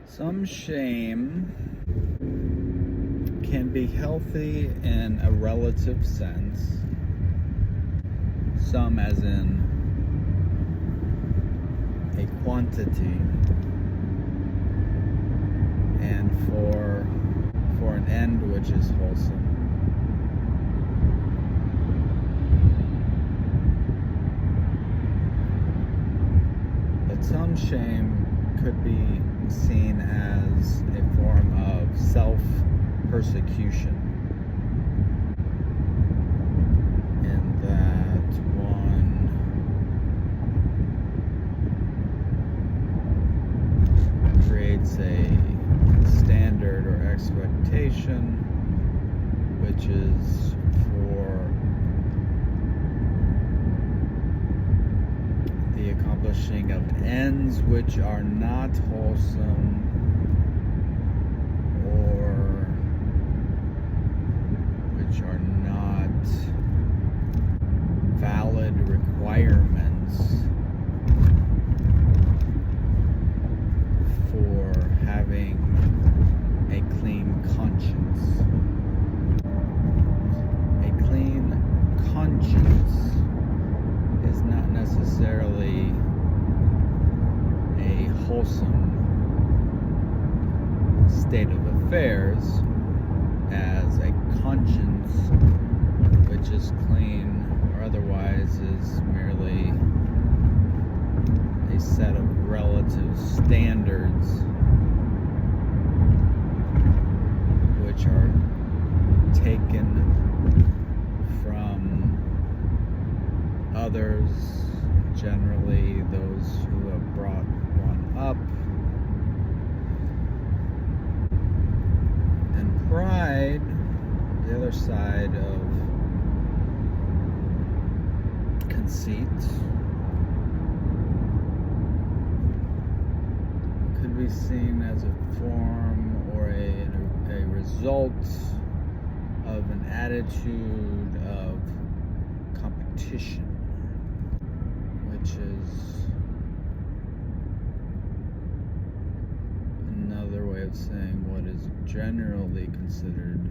Some shame can be healthy in a relative sense, some as in a quantity, and for an end which is wholesome. But some shame could be seen as a form of self-persecution, in that one creates a standard or expectation which is for the accomplishing of ends which are not wholesome, or which are not valid requirements for having a clean conscience. A clean conscience is not necessarily a wholesome state of affairs, as a conscience which is clean or otherwise is merely a set of relative standards which are taken from others, generally those who have brought one up. And pride, the other side of conceit, could be seen as a form or a result of an attitude of competition, which is another way of saying what is generally considered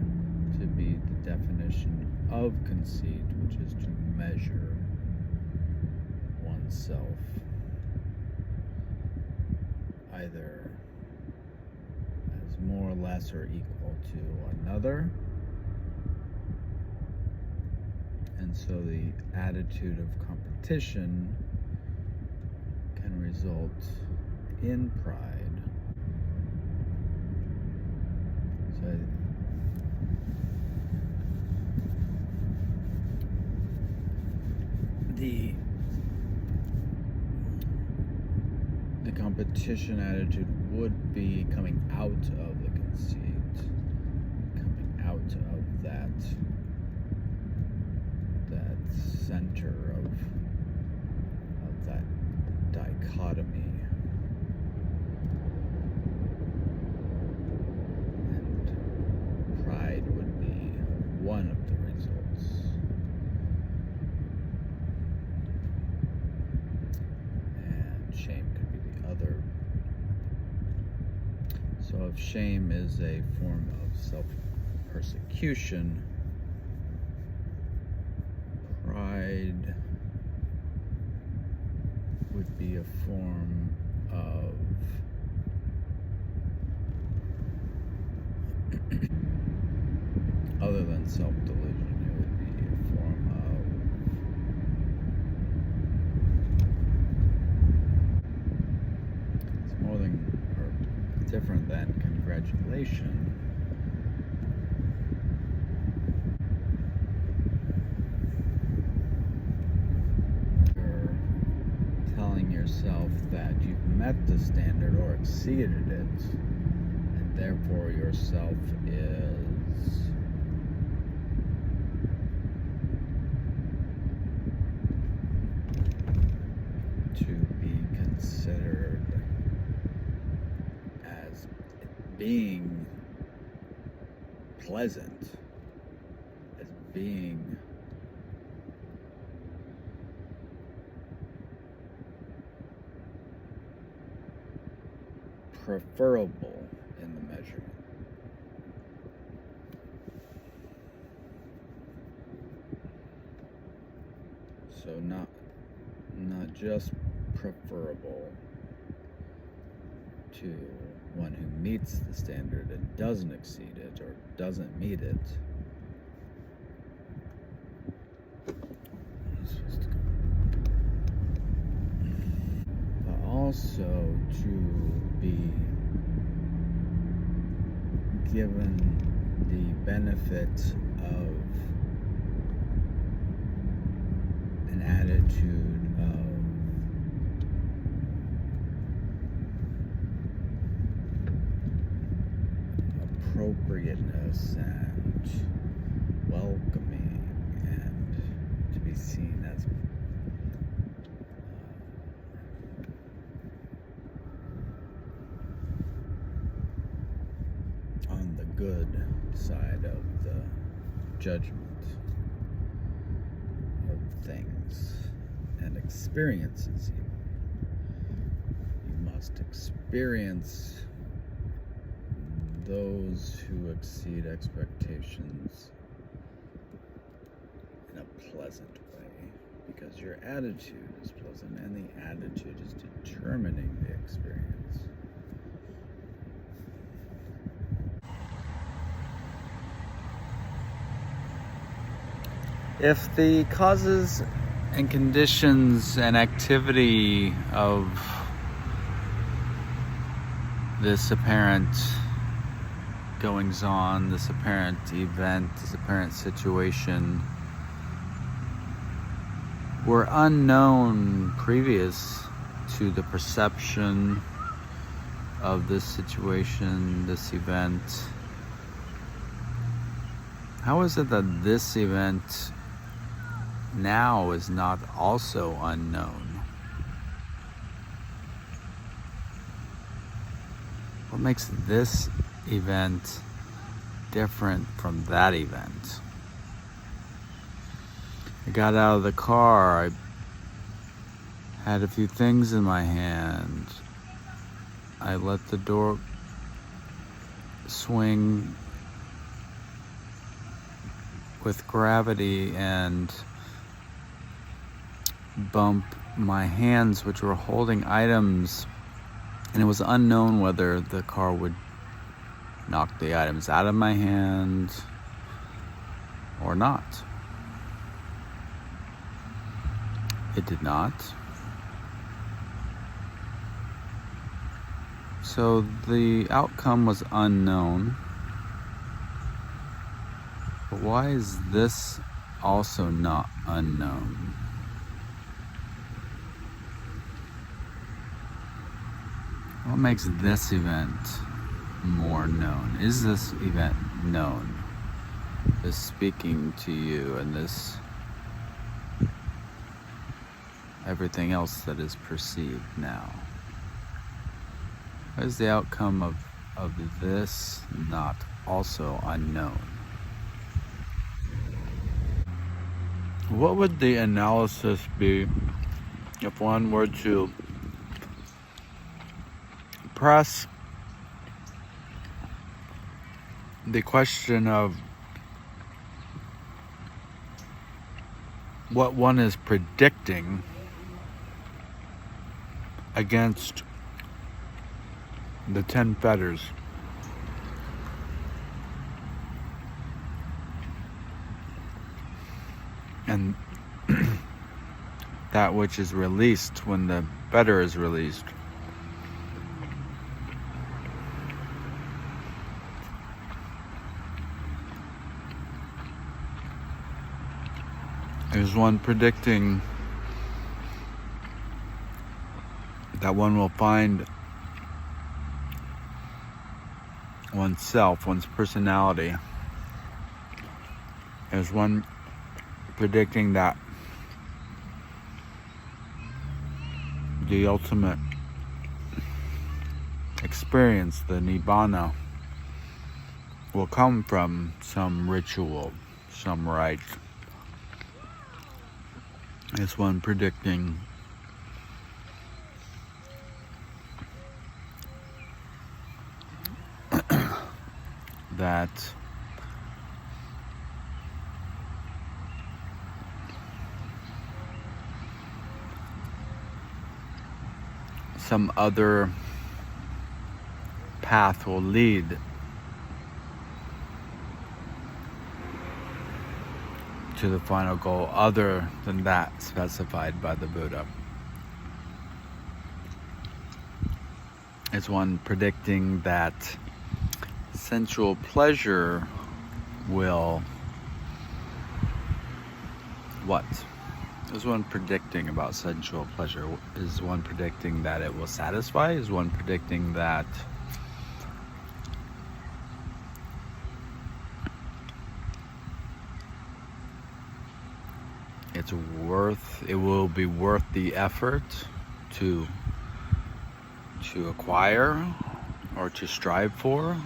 to be the definition of conceit, which is to measure oneself either as more or less or equal to another. And so the attitude of competition can result in pride. So the competition attitude would be coming out of the conceit, coming out of that center of that dichotomy. And pride would be one of the results. And shame could be the other. So if shame is a form of self-persecution, pride would be a form of other than self-delusion. It would be a form of, it's more than or different than congratulation. Yourself that you've met the standard or exceeded it, and therefore yourself is to be considered as being pleasant, as being preferable in the measurement. So not just preferable to one who meets the standard and doesn't exceed it or doesn't meet it. But also to be given the benefit of an attitude of appropriateness and welcoming, and to be seen as on the good side of the judgment of things and experiences. You must experience those who exceed expectations in a pleasant way, because your attitude is pleasant and the attitude is determining the experience. If the causes and conditions and activity of this apparent goings on, this apparent event, this apparent situation were unknown previous to the perception of this situation, this event, how is it that this event now is not also unknown? What makes this event different from that event? I got out of the car, I had a few things in my hand, I let the door swing with gravity and bump my hands, which were holding items, and it was unknown whether the car would knock the items out of my hand or not. It did not. So the outcome was unknown. But why is this also not unknown? What makes this event more known? Is this event known? This speaking to you and this everything else that is perceived now. What is the outcome of this not also unknown? What would the analysis be if one were to press the question of what one is predicting against the 10 fetters? And that which is released when the fetter is released. Is one predicting that one will find oneself, one's personality? Is one predicting that the ultimate experience, the nibbana, will come from some ritual, some rite? Is one predicting that some other path will lead to the final goal other than that specified by the Buddha. Is one predicting that sensual pleasure will what? Is one predicting about sensual pleasure? Is one predicting that it will satisfy? Is one predicting that it will be worth the effort to acquire or to strive for?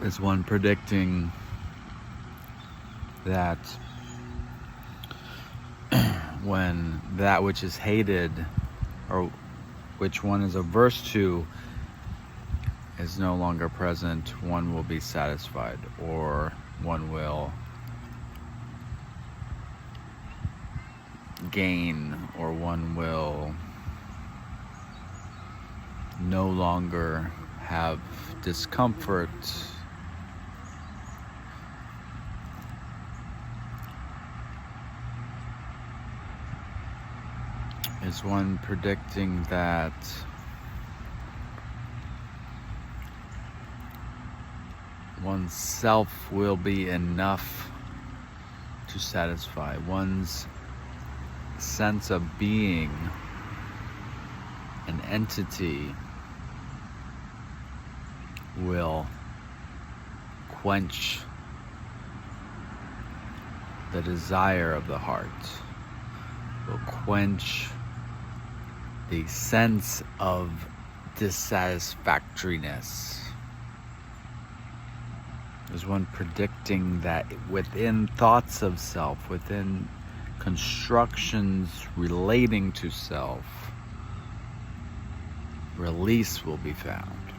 Is one predicting that when that which is hated or which one is averse to is no longer present, one will be satisfied, or one will gain, or one will no longer have discomfort? Is one predicting that oneself will be enough to satisfy? One's sense of being an entity will quench the desire of the heart, will quench the sense of dissatisfactoriness. Is one predicting that within thoughts of self, within constructions relating to self, release will be found?